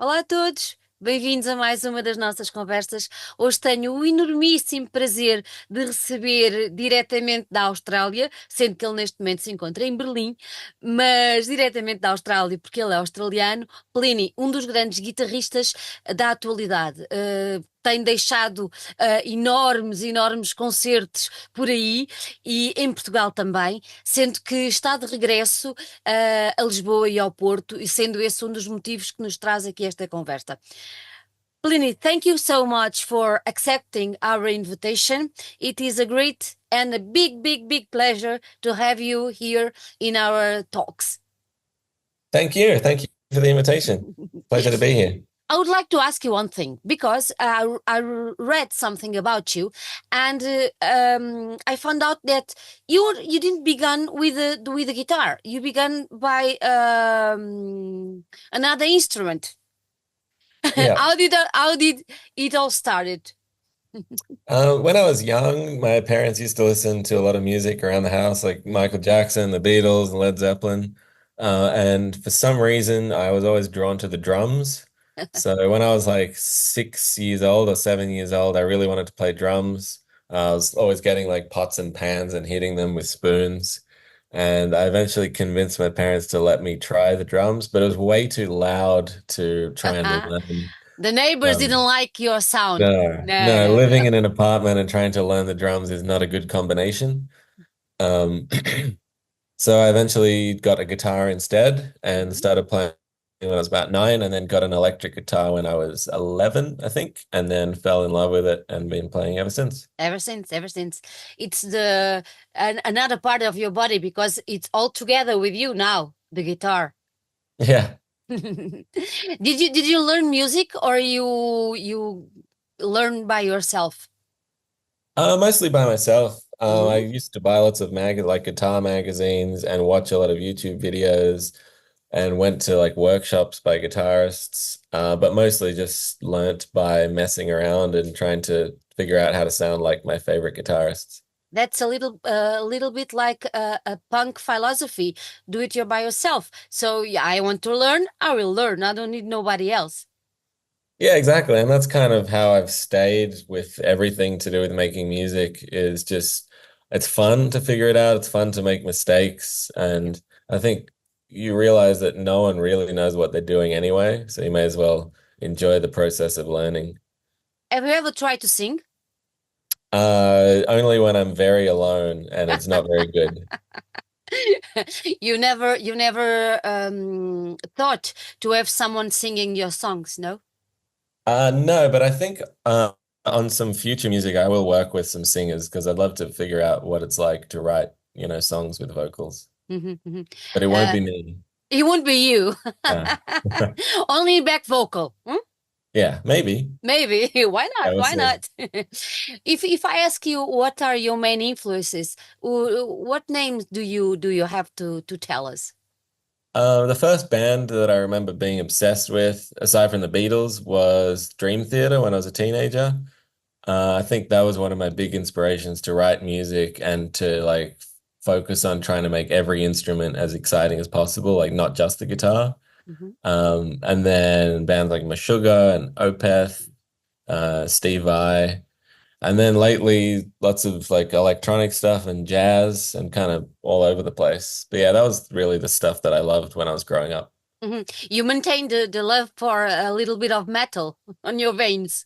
Olá a todos, bem-vindos a mais uma das nossas conversas. Hoje tenho o enormíssimo prazer de receber diretamente da Austrália, sendo que ele neste momento se encontra em Berlim, mas diretamente da Austrália, porque ele é australiano, PLINI, um dos grandes guitarristas da atualidade. Tem deixado enormes concertos por aí e em Portugal também, sendo que está de regresso a Lisboa e ao Porto, e sendo esse um dos motivos que nos traz aqui esta conversa. Pliny, thank you so much for accepting our invitation. It is a great and a big pleasure to have you here in our talks. Thank you. Thank you for the invitation. Pleasure to be here. I would like to ask you one thing because I read something about you, and I found out that you didn't begin with the guitar. You began by another instrument. Yeah. How did it all started? When I was young, my parents used to listen to a lot of music around the house, like Michael Jackson, the Beatles, and Led Zeppelin. And for some reason, I was always drawn to the drums. So when I was like 6 years old or 7 years old, I really wanted to play drums. I was always getting like pots and pans and hitting them with spoons. And I eventually convinced my parents to let me try the drums, but it was way too loud to try and learn. The neighbors didn't Um, like your sound. no, no, No. living in an apartment and trying to learn the drums is not a good combination. Um, so I eventually got a guitar instead and Mhm. started playing when I was about 9, and then got an electric guitar when I was 11, I think, and then fell in love with it and been playing ever since. Ever since, it's another part of your body because it's all together with you now, the guitar. Yeah. Did you learn music or you learn by yourself? Mostly by myself. I Mhm. used to buy lots of like guitar magazines and watch a lot of YouTube videos and went to like workshops by guitarists, but mostly just learnt by messing around and trying to figure out how to sound like my favorite guitarists. That's a little bit like a punk philosophy. Do it you by yourself. So yeah, I want to learn, I will learn. I don't need nobody else. Yeah, exactly. And that's kind of how I've stayed with everything to do with making music is just it's fun to figure it out. It's fun to make mistakes. And I think you realize that no one really knows what they're doing anyway. So you may as well enjoy the process of learning. Have you ever tried to sing? Only when I'm very alone and it's not very good. You never thought to have someone singing your songs, no? No, but I think on some future music, I will work with some singers because I'd love to figure out what it's like to write, songs with vocals. Mhm, mhm. But it won't Uh, be me. it won't be you. Yeah. Only back vocal. Yeah, maybe. Maybe. Why I not? will Why see. not? If I ask you what are your main influences, what names do you have to tell us? The first band that I remember being obsessed with, aside from the Beatles, was Dream Theater when I was a teenager. I think that was one of my big inspirations to write music and to like focus on trying to make every instrument as exciting as possible, like not just the guitar. Mhm. And then bands like Meshuggah and Opeth, Steve Vai. And then lately, lots of like electronic stuff and jazz and kind of all over the place. But yeah, that was really the stuff that I loved when I was growing up. Mhm. You maintain the love for a little bit of metal on your veins.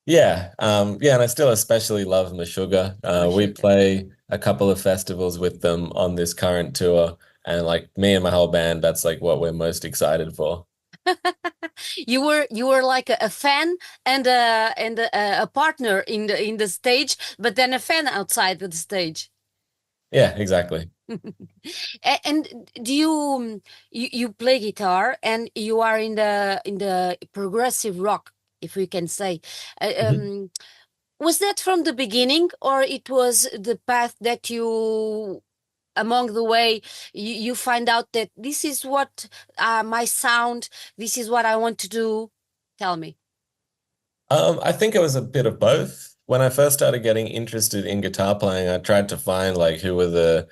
Yeah, and I still especially love Meshuggah. We Meshuggah. play a couple of festivals with them on this current tour, and like me and my whole band, that's like what we're most excited for. You were like a fan and a partner in the stage, but then a fan outside the stage. Yeah, exactly. And do you play guitar and you are in the progressive rock, if we can say. Uh, Mhm. um, was that from the beginning, or it was the path that you along the way you find out that this is what my sound, this is what I want to do? Tell me. I think it was a bit of both. When I first started getting interested in guitar playing, I tried to find like who were the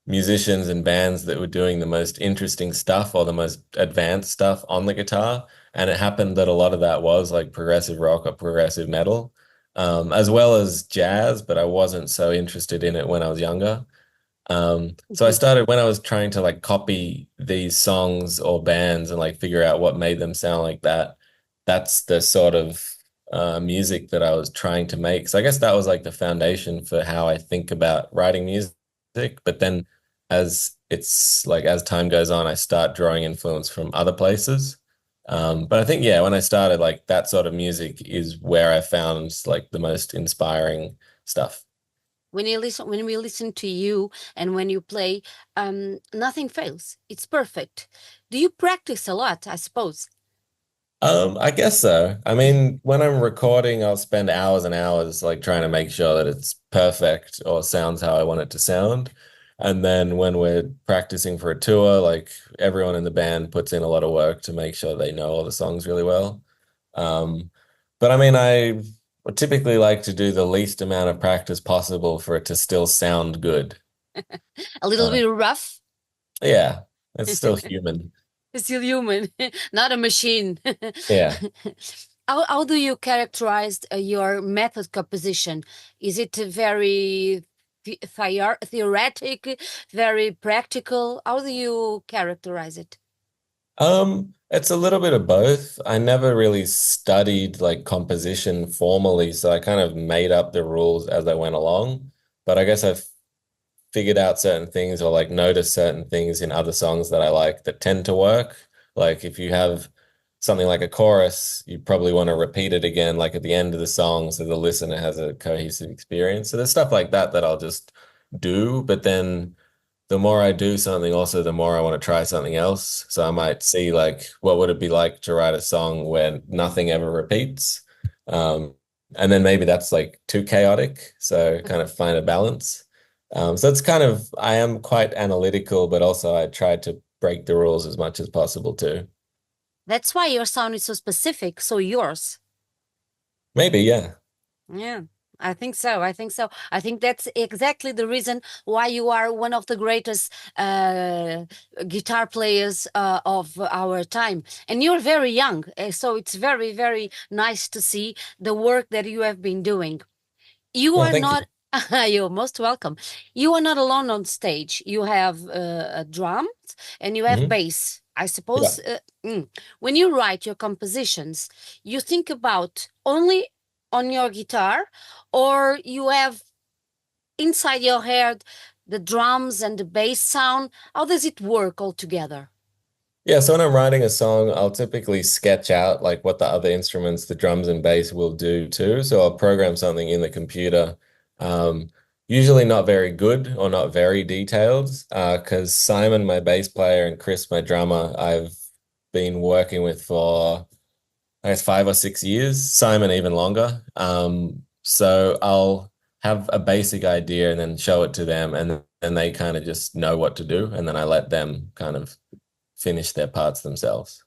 musicians and bands that were doing the most interesting stuff or the most advanced stuff on the guitar. And it happened that a lot of that was like progressive rock or progressive metal, as well as jazz, but I wasn't so interested in it when I was younger. So I started when I was trying to like copy these songs or bands and like figure out what made them sound like that. That's the sort of music that I was trying to make. So I guess that was like the foundation for how I think about writing music. But then as time goes on, I start drawing influence from other places. But I think, yeah, when I started, like that sort of music is where I found like the most inspiring stuff. When we listen to you and when you play, nothing fails. It's perfect. Do you practice a lot, I suppose? I guess so. I mean, when I'm recording, I'll spend hours and hours like trying to make sure that it's perfect or sounds how I want it to sound. And then when we're practicing for a tour, like everyone in the band puts in a lot of work to make sure they know all the songs really well. Um, but I mean, I would typically like to do the least amount of practice possible for it to still sound good. A little Uh, bit rough? yeah, it's still human. Still human, not a machine. Yeah. How do you characterize your method composition? Is it very theoretic, very practical? How do you characterize it? It's a little bit of both. I never really studied like composition formally, so I kind of made up the rules as I went along. But I guess I've figured out certain things or like noticed certain things in other songs that I like that tend to work. Like if you have something like a chorus, you probably want to repeat it again, like at the end of the song, so the listener has a cohesive experience. So there's stuff like that that I'll just do, but then the more I do something, also the more I want to try something else. So I might see like what would it be like to write a song where nothing ever repeats. Um, and then maybe that's like too chaotic. So kind of find a balance. So it's kind of I am quite analytical, but also I try to break the rules as much as possible too. That's why your sound is so specific, so yours. Maybe, yeah. Yeah, I think so. I think so. I think that's exactly the reason why you are one of the greatest guitar players of our time. And you're very young, so it's very, very nice to see the work that you have been doing. You Well, are thank you. not, you're most welcome. You are not alone on stage. You have a drum and you have Hmm. bass. I Yeah. suppose when you write your compositions, you think about only on your guitar, or you have inside your head the drums and the bass sound. How does it work all together? Yeah, so when I'm writing a song, I'll typically sketch out like what the other instruments, the drums and bass will do too. So I'll program something in the computer. Um, Usually not very good or not very detailed, because Simon, my bass player, and Chris, my drummer, I've been working with for I guess 5 or 6 years, Simon even longer. So I'll have a basic idea and then show it to them, and then they kind of just know what to do, and then I let them kind of finish their parts themselves.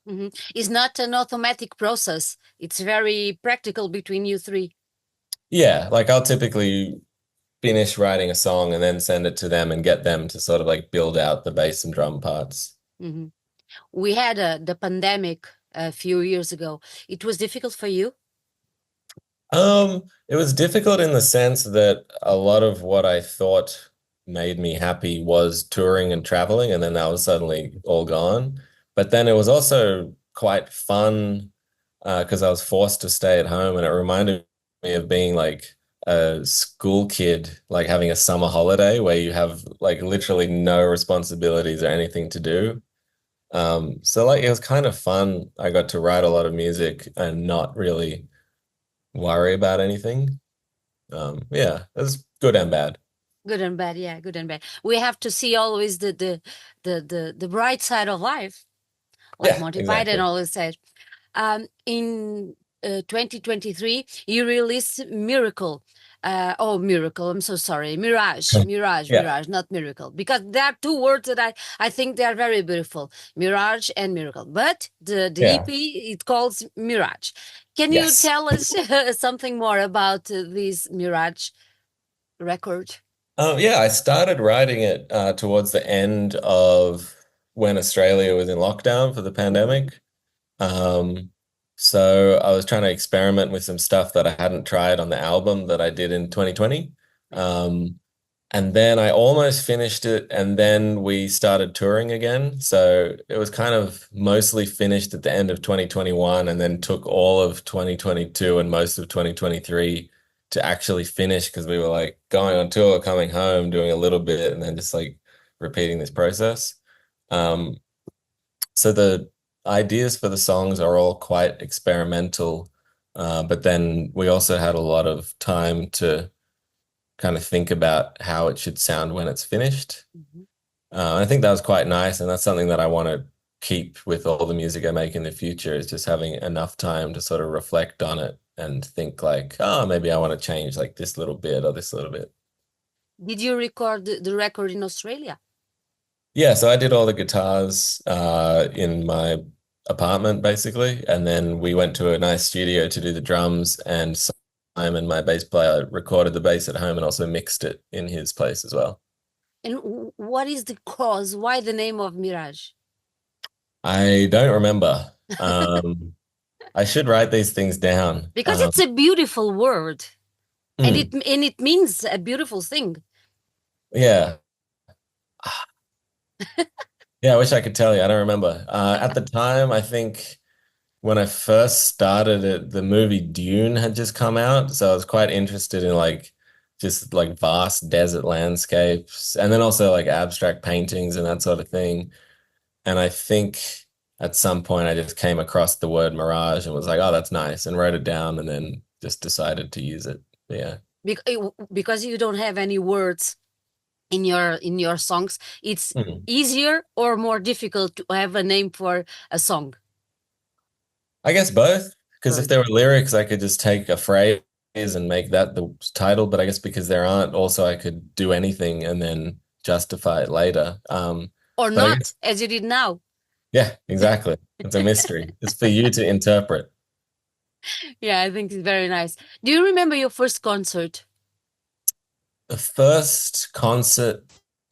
It's not an automatic process. It's very practical between you three. Yeah, like I'll typically finish writing a song and then send it to them and get them to sort of like build out the bass and drum parts. Mhm. We had the pandemic a few years ago. It was difficult for you. It was difficult in the sense that a lot of what I thought made me happy was touring and traveling, and then that was suddenly all gone. But then it was also quite fun because I was forced to stay at home, and it reminded me of being like a school kid, like having a summer holiday where you have like literally no responsibilities or anything to do. So like it was kind of fun. I got to write a lot of music and not really worry about anything. Yeah, it's good and bad. Good and bad, yeah, good and bad. We have to see always the bright side of life, like Yeah, Monty Python exactly. always said. In 2023, you released Miracle. Miracle. I'm so sorry. Yeah, Mirage, not Miracle. Because there are two words that I think they are very beautiful, Mirage and Miracle. But the yeah, EP, it calls Mirage. Can you yes. tell us something more about this Mirage record? Yeah, I started writing it towards the end of when Australia was in lockdown for the pandemic. So I was trying to experiment with some stuff that I hadn't tried on the album that I did in 2020. Um, and then I almost finished it, and then we started touring again. So it was kind of mostly finished at the end of 2021, and then took all of 2022 and most of 2023 to actually finish because we were like going on tour, coming home, doing a little bit, and then just like repeating this process. Um, so the ideas for the songs are all quite experimental, but then we also had a lot of time to kind of think about how it should sound when it's finished. Mhm. I think that was quite nice, and that's something that I want to keep with all the music I make in the future is just having enough time to sort of reflect on it and think like, oh, maybe I want to change like this little bit or this little bit. Did you record the record in Australia? Yeah, so I did all the guitars in my apartment basically, and then we went to a nice studio to do the drums, and Simon, my bass player, recorded the bass at home and also mixed it in his place as well. And what is the cause? Why the name of Mirage? I don't remember. I should write these things down. Because it's a beautiful word, and Hmm, it means a beautiful thing. yeah. Yeah, I wish I could tell you. I don't remember. At the time, I think when I first started it, the movie Dune had just come out, so I was quite interested in like just like vast desert landscapes and then also like abstract paintings and that sort of thing. And I think at some point I just came across the word mirage and was like, oh, that's nice, and wrote it down and then just decided to use it. Yeah. Because you don't have any words in your songs, it's Hmm. easier or more difficult to have a name for a song. I guess both, because if Both. there were lyrics, I could just take a phrase and make that the title. But I guess because there aren't, also I could do anything and then justify it later. Or But I not, guess, as you did now. yeah, exactly. It's a mystery. It's for you to interpret. Yeah, I think it's very nice. Do you remember your first concert? The first concert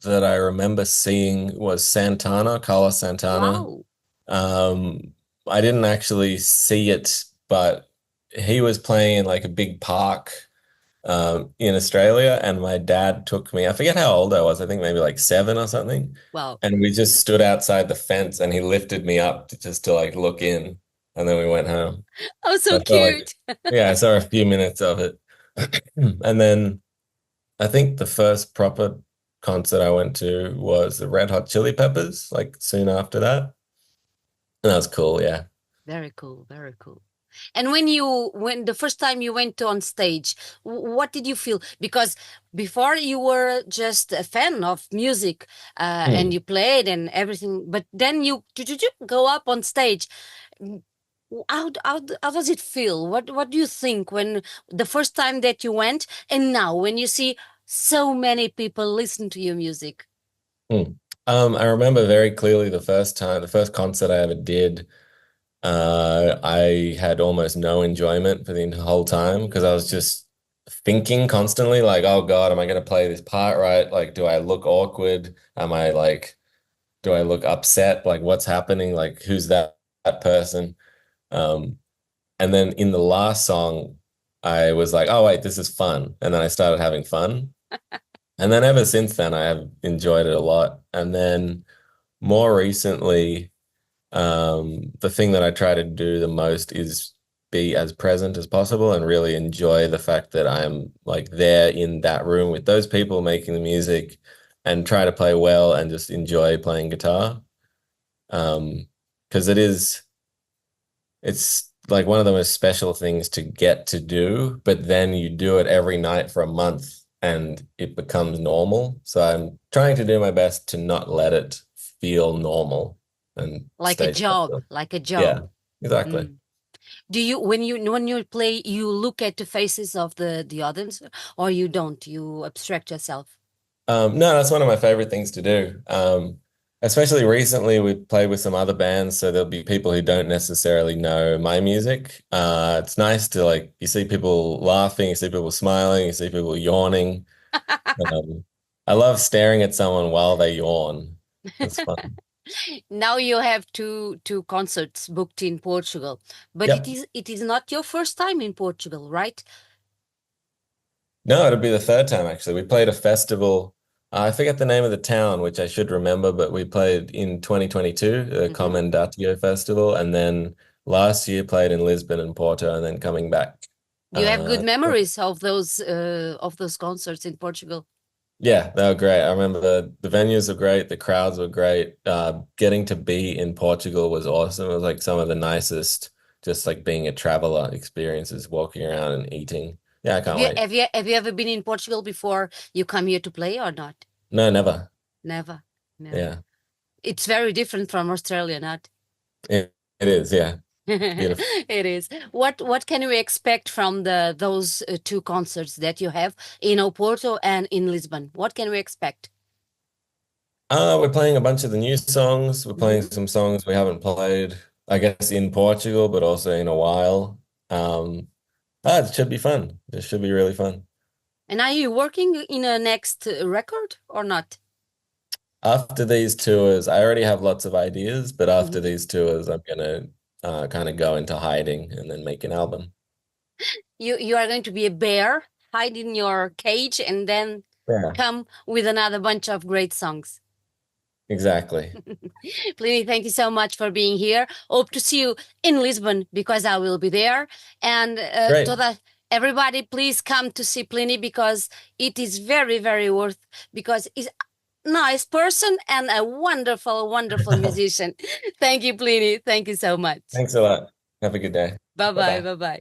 that I remember seeing was Santana, Carlos Santana. Wow. Um, I didn't actually see it, but he was playing in like a big park in Australia, and my dad took me. I forget how old I was. I think maybe like 7 or something. Wow. And we just stood outside the fence, and he lifted me up just to like look in, and then we went home. Oh, So so I felt like, cute. yeah, I saw a few minutes of it, and then I think the first proper concert I went to was the Red Hot Chili Peppers, like soon after that, and that was cool. Yeah. Very cool, very cool. And when the first time you went on stage, what did you feel? Because before you were just a fan of music, and Hmm. you played and everything, but then you go up on stage. Mm, how does it feel? What do you think when the first time that you went, and now when you see so many people listen to your music? Hmm. I remember very clearly the first concert I ever did. I had almost no enjoyment for the whole time because I was just thinking constantly, like, oh God, am I going to play this part right? Like, do I look awkward? Am I like, do I look upset? Like, what's happening? Like, who's that person? Um, and then in the last song, I was like, oh wait, this is fun. And then I started having fun. And then ever since then, I have enjoyed it a lot. And then more recently, the thing that I try to do the most is be as present as possible and really enjoy the fact that I'm like there in that room with those people making the music and try to play well and just enjoy playing guitar. Because it's like one of the most special things to get to do, but then you do it every night for a month and it becomes normal. So I'm trying to do my best to not let it feel normal and Like a stay job, special. like a Yeah, job. exactly. Mm. Do you when you play, you look at the faces of the audience, or you don't? You abstract yourself. No, that's one of my favorite things to do. Especially recently, we've played with some other bands, so there'll be people who don't necessarily know my music. It's nice to like you see people laughing, you see people smiling, you see people yawning. Um, I love staring at someone while they yawn. That's fun. Now you have two concerts booked in Portugal, but it Yep. is not your first time in Portugal, right? No, it'll be the third time actually. We played a festival. I forget the name of the town, which I should remember, but we played in 2022, the Hmm. Comendatio Festival, and then last year played in Lisbon and Porto, and then coming back. You have good Yeah, memories of those concerts in Portugal. yeah, they were great. I remember the venues were great, the crowds were great. Getting to be in Portugal was awesome. It was like some of the nicest, just like being a traveler experiences, walking around and eating. Yeah, I can't wait. Have you ever been in Portugal before you come here to play or not? No, never. Never, never. Yeah, It's very different from Australia, not? it is. Yeah, it's beautiful. It is. What can we expect from those two concerts that you have in Oporto and in Lisbon? What can we expect? We're playing a bunch of the new songs. We're playing Hmm. some songs we haven't played, I guess, in Portugal, but also in a while. It should be fun. It should be really fun. And are you working in a next record or not? After these tours, I already have lots of ideas, but after Mhm. these tours, I'm gonna kind of go into hiding and then make an album. You are going to be a bear, hide in your cage, and then Yeah, come with another bunch of great songs. exactly. Pliny, thank you so much for being here. Hope to see you in Lisbon because I will be there. And Great. everybody, please come to see Pliny because it is very, very worth. Because he's a nice person and a wonderful, wonderful musician. Thank you, Pliny. Thank you so much. Thanks a lot. Have a good day. Bye bye. Bye-bye. Bye bye.